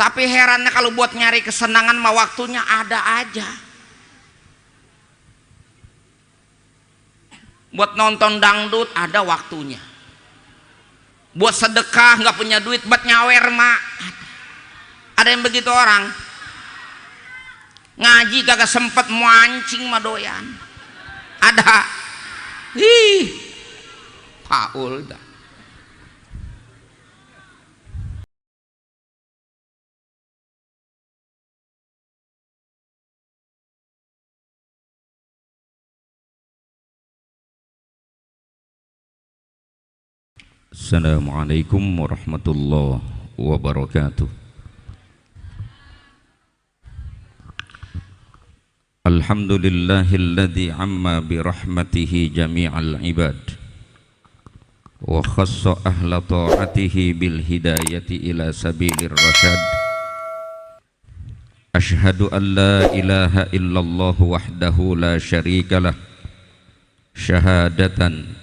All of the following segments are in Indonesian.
Tapi herannya kalau buat nyari kesenangan mah waktunya ada aja. Buat nonton dangdut ada waktunya. Buat sedekah nggak punya duit, buat nyawer mah ada yang begitu orang. Ngaji kagak sempet, mancing mah doyan. Ada. Paul dah. Assalamualaikum warahmatullahi wabarakatuh. Alhamdulillahilladzi amma birahmatihi jami'al ibad wa khassa ahla ta'atihi bil hidayati ila sabilir rasyad. Ashhadu an la ilaha illallah wahdahu la syarikalah syahadatan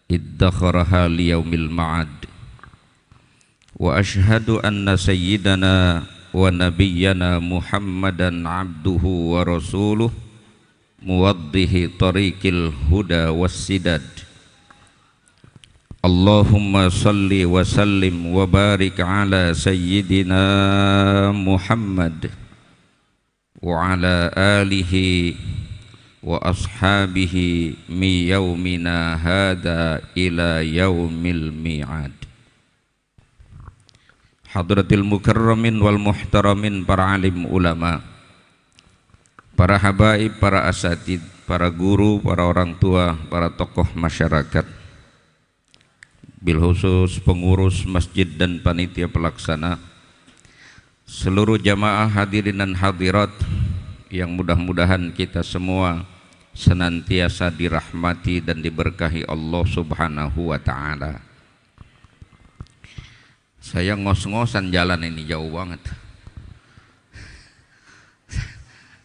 iddakharaha liyaumil ma'ad. Wa ashhadu anna sayyidana wa nabiyyana Muhammadan abduhu wa rasuluh muwaddihi tariqil huda wassidad. Allahumma salli wa sallim wa barik ala sayyidina Muhammad wa ala alihi wa ashabihi mi yaumina hada ila yaumil mi'ad. Hadratil mukarramin wal muhtaramin, para alim ulama, para habaib, para asatid, para guru, para orang tua, para tokoh masyarakat, bil khusus pengurus masjid dan panitia pelaksana, seluruh jamaah hadirin dan hadirat yang mudah-mudahan kita semua senantiasa dirahmati dan diberkahi Allah Subhanahu wa ta'ala. Saya ngos-ngosan jalan ini jauh banget.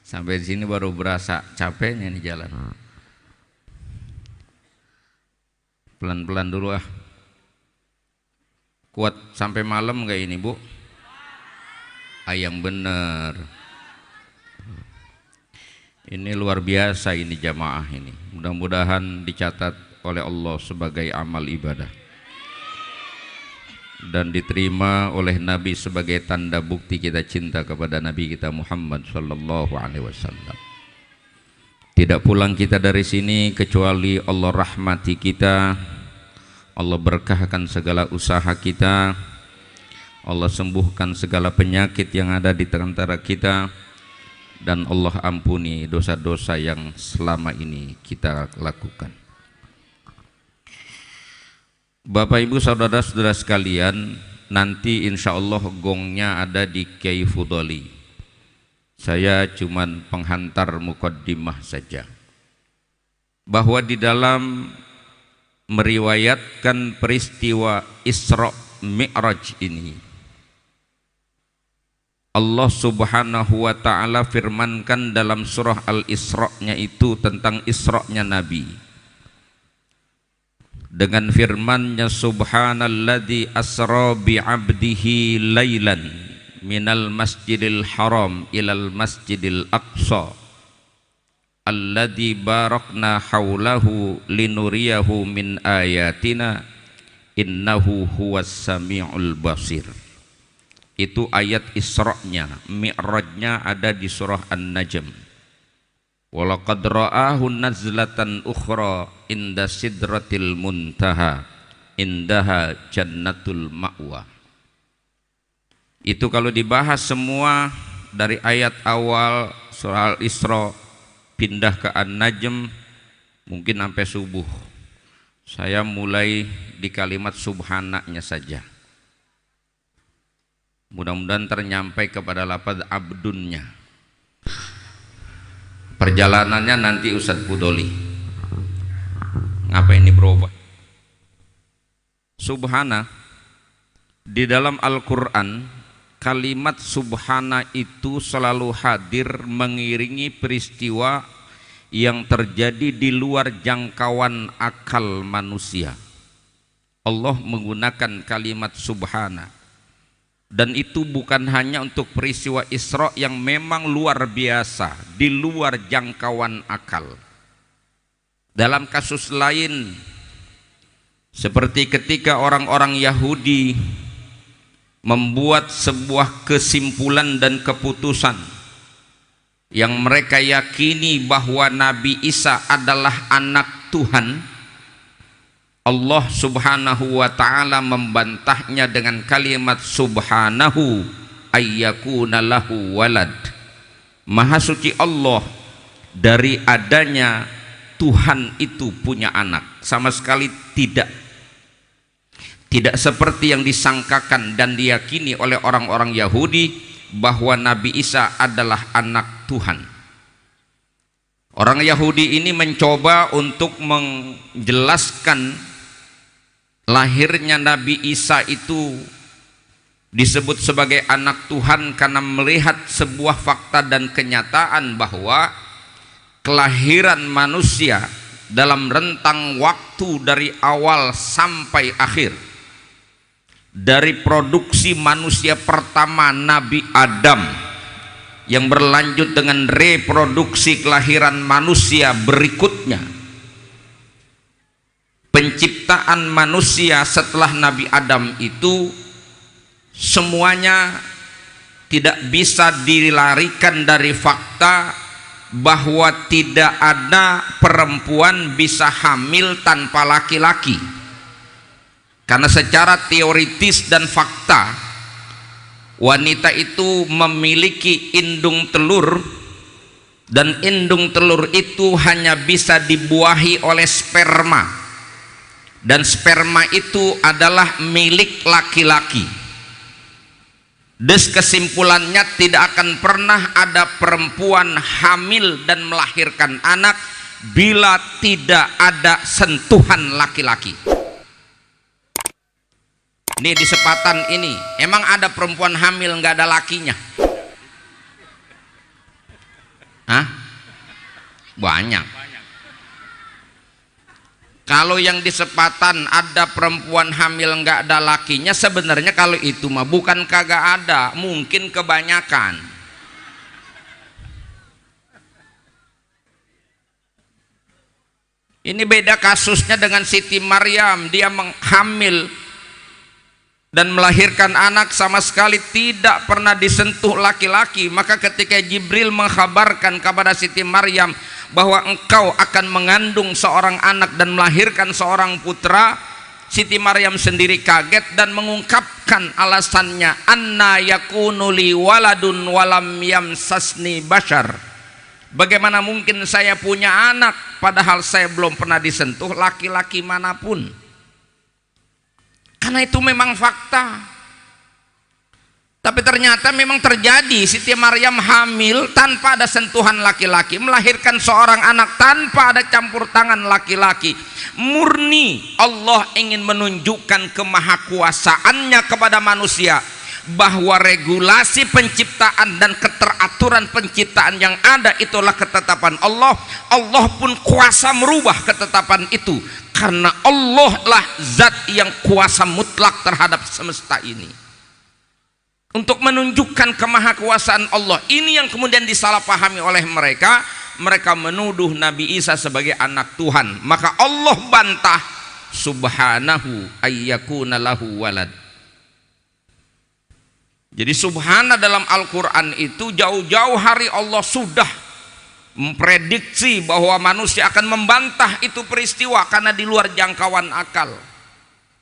Sampai di sini baru berasa capeknya nih jalan. Pelan-pelan dulu ah. Kuat sampai malam enggak ini, Bu? Yang bener. Ini luar biasa ini jamaah ini. Mudah-mudahan dicatat oleh Allah sebagai amal ibadah dan diterima oleh Nabi sebagai tanda bukti kita cinta kepada Nabi kita Muhammad sallallahu alaihi wasallam. Tidak pulang kita dari sini kecuali Allah rahmati kita, Allah berkahkan segala usaha kita, Allah sembuhkan segala penyakit yang ada di antara kita, dan Allah ampuni dosa-dosa yang selama ini kita lakukan. Bapak Ibu saudara-saudara sekalian, nanti insya Allah gongnya ada di Kiai Fudoli. Saya cuman penghantar mukaddimah saja, bahwa di dalam meriwayatkan peristiwa Isra Mi'raj ini, Allah Subhanahu wa ta'ala firmankan dalam surah Al-Isra-nya itu tentang Isra-nya Nabi, dengan firman-Nya subhanalladzi asra bi'abdihi lailan minal masjidil haram ilal masjidil aqsa alladzi barakna haulahu linuriyahu min ayatina innahu huwas sami'ul basir. Itu ayat Isra-nya. Mi'rajnya ada di surah An-Najm. Walaqad ra'ahu nazlatan ukhra inda sidratil muntaha indaha jannatul ma'wa. Itu kalau dibahas semua dari ayat awal surah Al-Isra pindah ke An-Najm mungkin sampai subuh. Saya mulai di kalimat subhananya saja. Mudah-mudahan ternyampai kepada lafaz abdunnya. Perjalanannya nanti Ustadz Fudoli. Ngapa ini berubah? Subhana, di dalam Al-Quran kalimat subhana itu selalu hadir mengiringi peristiwa yang terjadi di luar jangkauan akal manusia. Allah menggunakan kalimat subhana. Dan itu bukan hanya untuk peristiwa Isra yang memang luar biasa, di luar jangkauan akal. Dalam kasus lain, seperti ketika orang-orang Yahudi membuat sebuah kesimpulan dan keputusan yang mereka yakini bahwa Nabi Isa adalah anak Tuhan, Allah subhanahu wa ta'ala membantahnya dengan kalimat subhanahu ayyakuna lahu walad. Maha suci Allah dari adanya Tuhan itu punya anak. Sama sekali tidak seperti yang disangkakan dan diyakini oleh orang-orang Yahudi bahwa Nabi Isa adalah anak Tuhan. Orang Yahudi ini mencoba untuk menjelaskan lahirnya Nabi Isa itu disebut sebagai anak Tuhan karena melihat sebuah fakta dan kenyataan bahwa kelahiran manusia dalam rentang waktu dari awal sampai akhir, dari produksi manusia pertama Nabi Adam yang berlanjut dengan reproduksi kelahiran manusia berikutnya, penciptaan manusia setelah Nabi Adam itu semuanya tidak bisa dilarikan dari fakta bahwa tidak ada perempuan bisa hamil tanpa laki-laki. Karena secara teoritis dan fakta, wanita itu memiliki indung telur, dan indung telur itu hanya bisa dibuahi oleh sperma, dan sperma itu adalah milik laki-laki. Des kesimpulannya tidak akan pernah ada perempuan hamil dan melahirkan anak bila tidak ada sentuhan laki-laki. Ini di sepatan ini, emang ada perempuan hamil nggak ada lakinya? Hah? Banyak. Kalau yang di sepatan ada perempuan hamil nggak ada lakinya, sebenarnya kalau itu mah bukan kagak ada, mungkin kebanyakan. Ini beda kasusnya dengan Siti Maryam, dia hamil dan melahirkan anak sama sekali tidak pernah disentuh laki-laki. Maka ketika Jibril mengkhabarkan kepada Siti Maryam bahwa engkau akan mengandung seorang anak dan melahirkan seorang putra, Siti Maryam sendiri kaget dan mengungkapkan alasannya, anna yakunu li waladun walam yamsasni bashar. Bagaimana mungkin saya punya anak padahal saya belum pernah disentuh laki-laki manapun. Karena itu memang fakta. Tapi ternyata memang terjadi, Siti Maryam hamil tanpa ada sentuhan laki-laki, melahirkan seorang anak tanpa ada campur tangan laki-laki. Murni Allah ingin menunjukkan kemahakuasaannya kepada manusia, bahwa regulasi penciptaan dan keteraturan penciptaan yang ada itulah ketetapan Allah. Allah pun kuasa merubah ketetapan itu, karena Allah lah zat yang kuasa mutlak terhadap semesta ini. Untuk menunjukkan kemahakuasaan Allah ini yang kemudian disalahpahami oleh mereka. Mereka menuduh Nabi Isa sebagai anak Tuhan, maka Allah bantah, subhanahu ayyakuna lahu walad. Jadi subhana dalam Al-Quran itu jauh-jauh hari Allah sudah memprediksi bahwa manusia akan membantah itu peristiwa karena di luar jangkauan akal.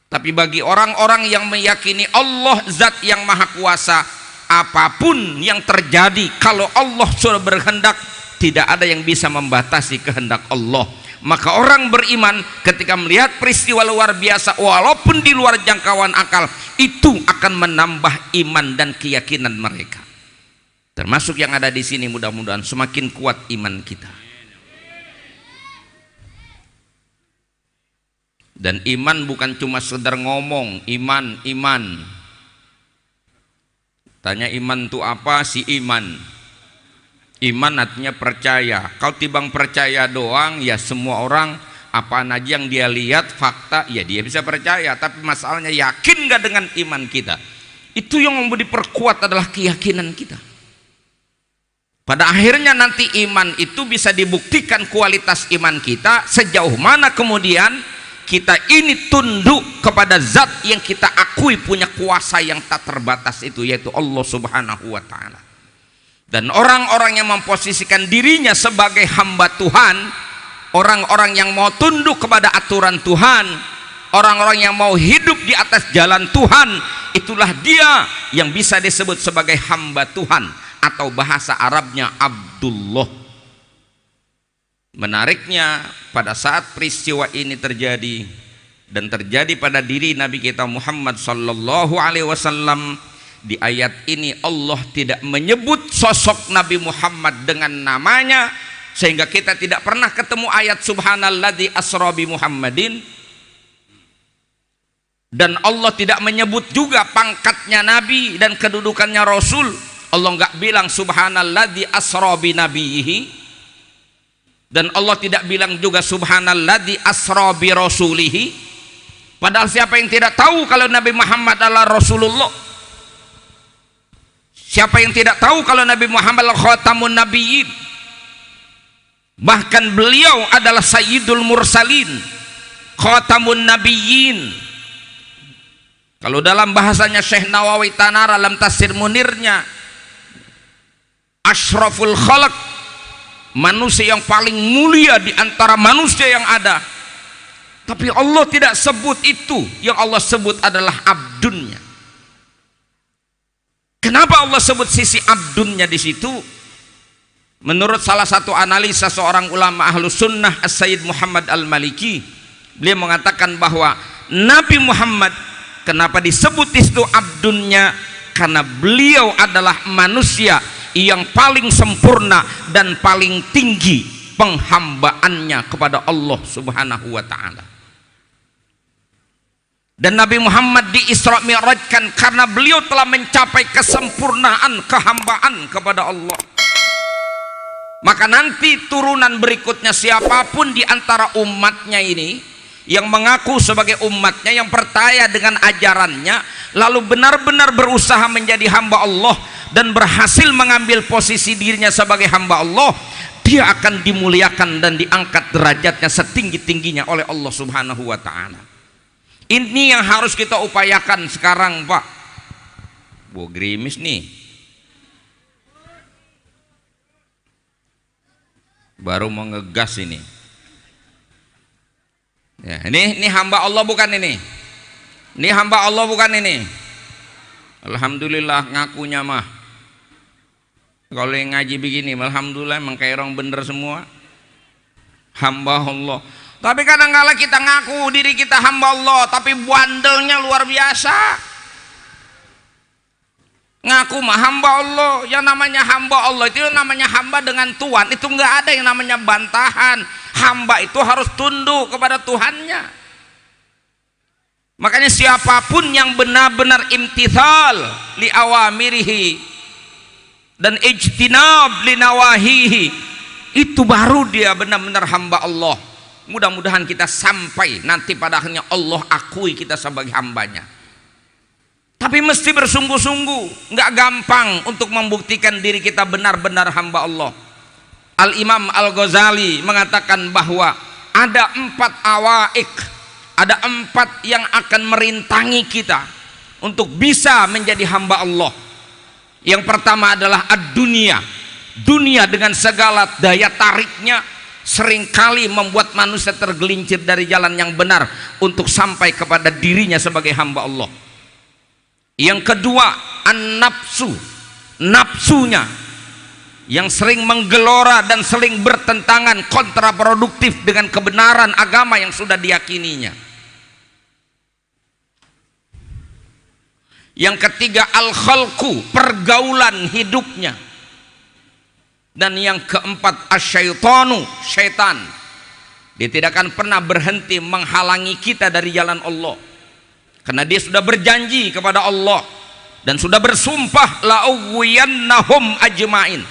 Tapi bagi orang-orang yang meyakini Allah zat yang maha kuasa, apapun yang terjadi, kalau Allah sudah berkehendak, tidak ada yang bisa membatasi kehendak Allah. Maka orang beriman ketika melihat peristiwa luar biasa walaupun di luar jangkauan akal, itu akan menambah iman dan keyakinan mereka. Termasuk yang ada di sini, mudah-mudahan semakin kuat iman kita. Dan iman bukan cuma sekedar ngomong, iman. Tanya iman itu apa? Si iman. Iman artinya percaya. Kalau tibang percaya doang, ya semua orang apa aja yang dia lihat fakta, ya dia bisa percaya. Tapi masalahnya yakin gak dengan iman kita? Itu yang memberi perkuat adalah keyakinan kita. Pada akhirnya nanti iman itu bisa dibuktikan kualitas iman kita sejauh mana kemudian kita ini tunduk kepada zat yang kita akui punya kuasa yang tak terbatas itu, yaitu Allah Subhanahu wa ta'ala. Dan orang-orang yang memposisikan dirinya sebagai hamba Tuhan, orang-orang yang mau tunduk kepada aturan Tuhan, orang-orang yang mau hidup di atas jalan Tuhan, itulah dia yang bisa disebut sebagai hamba Tuhan, atau bahasa Arabnya Abdullah. Menariknya, pada saat peristiwa ini terjadi dan terjadi pada diri Nabi kita Muhammad sallallahu alaihi wasallam, di ayat ini Allah tidak menyebut sosok Nabi Muhammad dengan namanya, sehingga kita tidak pernah ketemu ayat subhanalladzi asra bi Muhammadin. Dan Allah tidak menyebut juga pangkatnya Nabi dan kedudukannya Rasul. Allah enggak bilang subhanalladzi asra bi nabiyhi, dan Allah tidak bilang juga subhanalladzi asra bi rasulihi. Padahal siapa yang tidak tahu kalau Nabi Muhammad adalah Rasulullah? Siapa yang tidak tahu kalau Nabi Muhammad adalah khatamun nabiyyin? Bahkan beliau adalah sayyidul mursalin, khatamun nabiyyin. Kalau dalam bahasanya Syekh Nawawi Tanara dalam tafsir Munirnya, asyraful khalaq, manusia yang paling mulia di antara manusia yang ada. Tapi Allah tidak sebut itu, yang Allah sebut adalah abdunnya. Kenapa Allah sebut sisi abdunnya di situ? Menurut salah satu analisa seorang ulama Ahlus Sunnah, As-Sayyid Muhammad Al-Maliki, beliau mengatakan bahwa Nabi Muhammad kenapa disebut itu abdunnya? Karena beliau adalah manusia yang paling sempurna dan paling tinggi penghambaannya kepada Allah Subhanahu wa ta'ala. Dan Nabi Muhammad di Isra Mi'rajkan karena beliau telah mencapai kesempurnaan kehambaan kepada Allah. Maka nanti turunan berikutnya, siapapun di antara umatnya ini yang mengaku sebagai umatnya, yang percaya dengan ajarannya, lalu benar-benar berusaha menjadi hamba Allah dan berhasil mengambil posisi dirinya sebagai hamba Allah, dia akan dimuliakan dan diangkat derajatnya setinggi-tingginya oleh Allah Subhanahu wa ta'ala. Ini yang harus kita upayakan sekarang, Pak. Bu gerimis nih, baru mau ngegas ini. Ya, ini hamba Allah bukan ini? Ini hamba Allah bukan ini? Alhamdulillah ngakunya mah. Kalau yang ngaji begini, alhamdulillah emang kayak orang bener semua. Hamba Allah. Tapi kadang-kala kita ngaku diri kita hamba Allah, tapi bandelnya luar biasa. Ngaku mah hamba Allah, yang namanya hamba Allah itu namanya hamba dengan Tuhan. Itu enggak ada yang namanya bantahan. Hamba itu harus tunduk kepada Tuhannya. Makanya siapapun yang benar-benar imtithal li awamirihi dan ijtinab li nawahihi, itu baru dia benar-benar hamba Allah. Mudah-mudahan kita sampai nanti pada akhirnya Allah akui kita sebagai hambanya. Tapi mesti bersungguh-sungguh, nggak gampang untuk membuktikan diri kita benar-benar hamba Allah. Al-Imam Al-Ghazali mengatakan bahwa ada 4 awaik, ada 4 yang akan merintangi kita untuk bisa menjadi hamba Allah. Yang pertama adalah ad-dunia. Dunia dengan segala daya tariknya seringkali membuat manusia tergelincir dari jalan yang benar untuk sampai kepada dirinya sebagai hamba Allah. Yang kedua, an-nafsu, nafsunya yang sering menggelora dan sering bertentangan, kontraproduktif dengan kebenaran agama yang sudah diyakininya. Yang ketiga, al-khalqu, pergaulan hidupnya. Dan yang keempat, asyaitanu, syaitan. Dia tidak akan pernah berhenti menghalangi kita dari jalan Allah, karena dia sudah berjanji kepada Allah dan sudah bersumpah, la'uwiyannahum ajmain,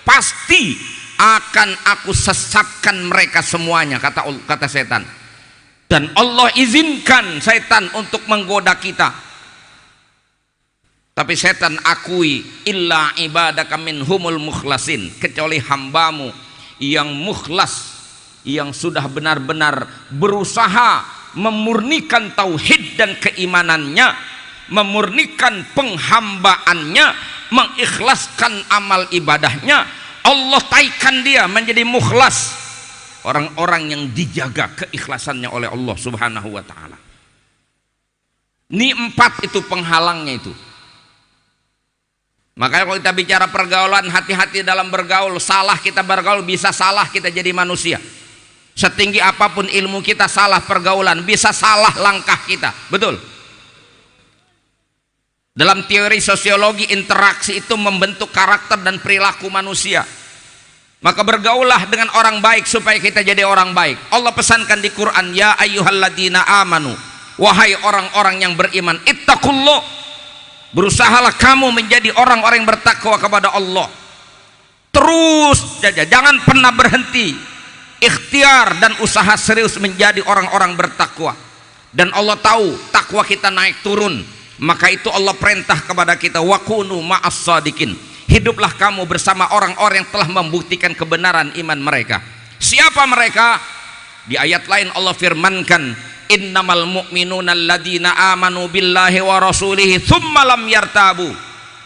pasti akan aku sesatkan mereka semuanya, kata setan. Dan Allah izinkan setan untuk menggoda kita. Tapi setan akui illa ibadaka minhumul mukhlasin, kecuali hambamu yang mukhlas, yang sudah benar-benar berusaha memurnikan tauhid dan keimanannya, memurnikan penghambaannya, mengikhlaskan amal ibadahnya. Allah taikan dia menjadi mukhlas, orang-orang yang dijaga keikhlasannya oleh Allah Subhanahu wa ta'ala. Ini 4 itu penghalangnya itu. Makanya kalau kita bicara pergaulan, hati-hati dalam bergaul. Salah kita bergaul, bisa salah kita jadi manusia. Setinggi apapun ilmu kita, salah pergaulan, bisa salah langkah kita. Betul? Dalam teori sosiologi, interaksi itu membentuk karakter dan perilaku manusia. Maka bergaulah dengan orang baik supaya kita jadi orang baik. Allah pesankan di Quran, ya ayyuhalladzina amanu, wahai orang-orang yang beriman, ittaqullah, berusahalah kamu menjadi orang-orang yang bertakwa kepada Allah. Terus saja, jangan pernah berhenti, ikhtiar dan usaha serius menjadi orang-orang bertakwa. Dan Allah tahu takwa kita naik turun, maka itu Allah perintah kepada kita, wakunu ma'as sadiqin, hiduplah kamu bersama orang-orang yang telah membuktikan kebenaran iman mereka. Siapa mereka? Di ayat lain Allah firmankan, innamal mu'minuna alladina amanu billahi wa rasulihi thumma lam yartabu.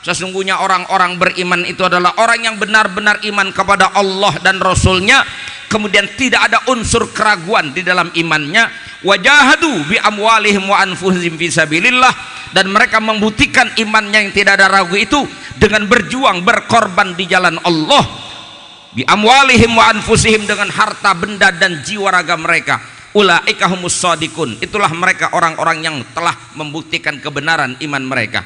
Sesungguhnya orang-orang beriman itu adalah orang yang benar-benar iman kepada Allah dan Rasulnya, kemudian tidak ada unsur keraguan di dalam imannya. Wajahadu bi amwalihim wa anfusihim fi sabilillah, dan mereka membuktikan imannya yang tidak ada ragu itu dengan berjuang, berkorban di jalan Allah. Bi amwalihim wa anfusihim, dengan harta benda dan jiwa raga mereka. Ulaika humus shadiqun, itulah mereka orang-orang yang telah membuktikan kebenaran iman mereka.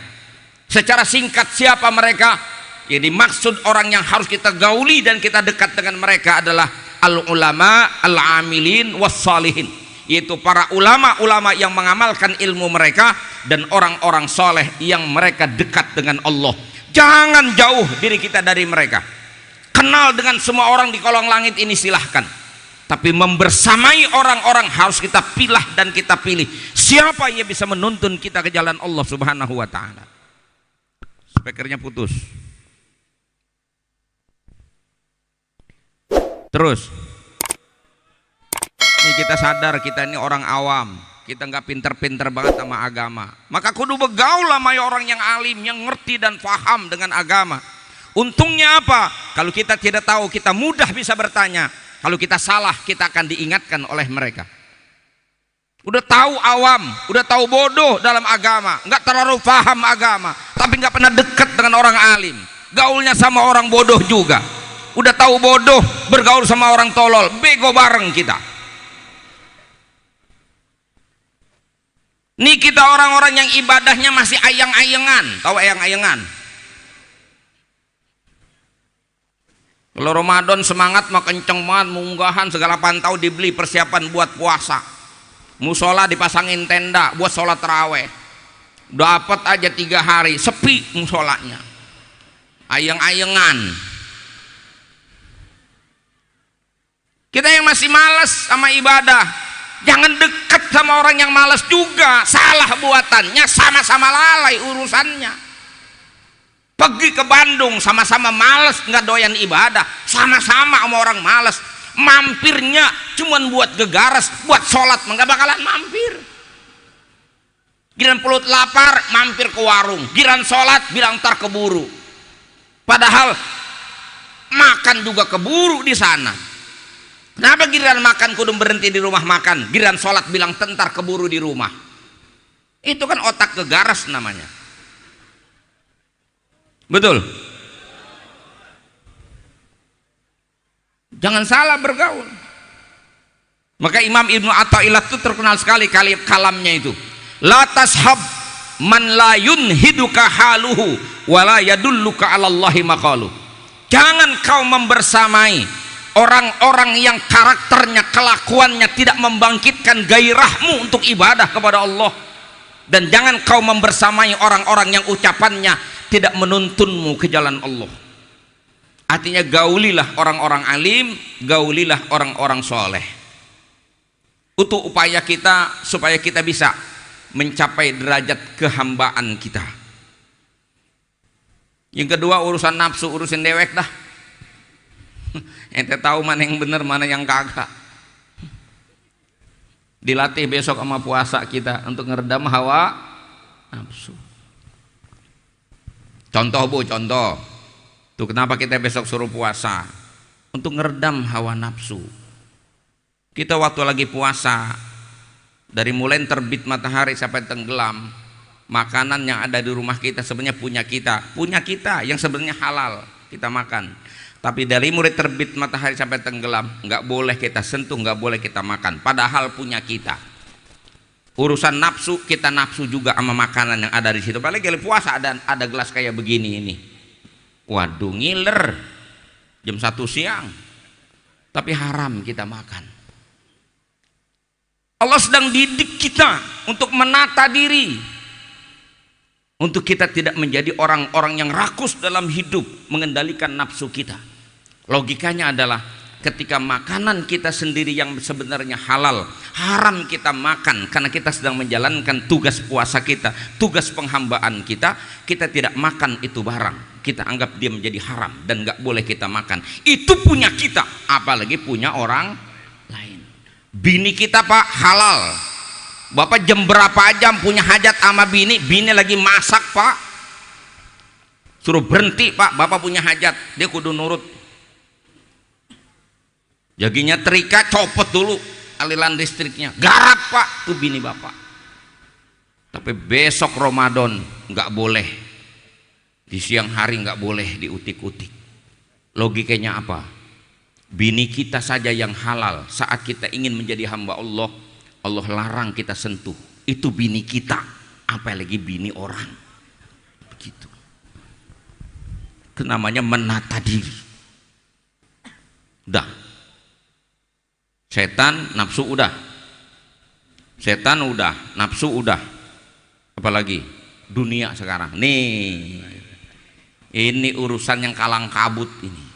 Secara singkat, siapa mereka? Jadi maksud orang yang harus kita gauli dan kita dekat dengan mereka adalah al-ulama, al-amilin, was-salihin, yaitu para ulama-ulama yang mengamalkan ilmu mereka dan orang-orang soleh yang mereka dekat dengan Allah. Jangan jauh diri kita dari mereka. Kenal dengan semua orang di kolong langit ini silahkan, tapi membersamai orang-orang harus kita pilah dan kita pilih siapa yang bisa menuntun kita ke jalan Allah Subhanahu wa ta'ala. Speakernya putus. Terus ini kita sadar kita ini orang awam, kita nggak pinter-pinter banget sama agama, maka kudu begaul sama orang yang alim, yang ngerti dan paham dengan agama. Untungnya apa? Kalau kita tidak tahu, kita mudah bisa bertanya. Kalau kita salah, kita akan diingatkan oleh mereka. Udah tahu awam, udah tahu bodoh dalam agama, nggak terlalu paham agama, tapi nggak pernah dekat dengan orang alim, gaulnya sama orang bodoh juga. Udah tahu bodoh, bergaul sama orang tolol, bego bareng kita. Nih kita orang-orang yang ibadahnya masih ayang-ayangan. Tahu ayang-ayangan? Kalau Ramadan semangat mah kenceng banget, munggahan segala pantau dibeli persiapan buat puasa. Musola dipasangin tenda buat sholat taraweh. Dapat aja 3 hari sepi musolanya. Ayang-ayangan. Kita yang masih malas sama ibadah, jangan dekat sama orang yang malas juga. Salah buatannya, sama-sama lalai urusannya. Pergi ke Bandung sama-sama malas, nggak doyan ibadah, sama-sama sama orang malas. Mampirnya cuman buat gegaras, buat sholat nggak bakalan mampir. Giran perut lapar, mampir ke warung. Giran sholat, bilang ntar keburu. Padahal makan juga keburu di sana. Kenapa giliran makan kudu berhenti di rumah makan? Giliran sholat bilang tentar keburu di rumah. Itu kan otak gegaras namanya. Betul? Jangan salah bergaul. Maka Imam Ibnu Athaillah itu terkenal sekali kalamnya itu. La tashab man la yunhiduka haluhu wa la yadulluka 'ala Allahi maqalu. Jangan kau membersamai orang-orang yang karakternya, kelakuannya tidak membangkitkan gairahmu untuk ibadah kepada Allah. Dan jangan kau membersamai orang-orang yang ucapannya tidak menuntunmu ke jalan Allah. Artinya gaulilah orang-orang alim, gaulilah orang-orang soleh. Untuk upaya kita supaya kita bisa mencapai derajat kehambaan kita. Yang kedua urusan nafsu, urusin dewek dah. Ente tahu mana yang benar, mana yang kagak. Dilatih besok sama puasa kita untuk ngeredam hawa nafsu. Contoh Bu, contoh. Tuh kenapa kita besok suruh puasa? Untuk ngeredam hawa nafsu. Kita waktu lagi puasa, dari mulai terbit matahari sampai tenggelam, makanan yang ada di rumah kita sebenarnya punya kita yang sebenarnya halal kita makan. Tapi dari mulai terbit matahari sampai tenggelam nggak boleh kita sentuh, nggak boleh kita makan, padahal punya kita. Urusan nafsu, kita nafsu juga sama makanan yang ada di situ. Apalagi kalau puasa ada gelas kayak begini ini, waduh ngiler jam 1 siang, tapi haram kita makan. Allah sedang didik kita untuk menata diri, untuk kita tidak menjadi orang-orang yang rakus dalam hidup, mengendalikan nafsu kita. Logikanya adalah ketika makanan kita sendiri yang sebenarnya halal, haram kita makan karena kita sedang menjalankan tugas puasa kita, tugas penghambaan kita, kita tidak makan itu barang, kita anggap dia menjadi haram dan gak boleh kita makan. Itu punya kita, apalagi punya orang lain. Bini kita Pak halal, Bapak jam berapa jam punya hajat sama bini lagi masak Pak, suruh berhenti Pak, Bapak punya hajat, dia kudu nurut. Jaginya terika, copot dulu aliran listriknya, garap Pak, tuh bini Bapak. Tapi besok Ramadan nggak boleh, di siang hari nggak boleh diutik-utik. Logikanya apa? Bini kita saja yang halal, saat kita ingin menjadi hamba Allah, Allah larang kita sentuh. Itu bini kita, apalagi bini orang. Begitu. Itu namanya menata diri. Udah. Setan, nafsu udah. Setan udah, nafsu udah. Apalagi dunia sekarang. Nih. Ini urusan yang kalang kabut ini.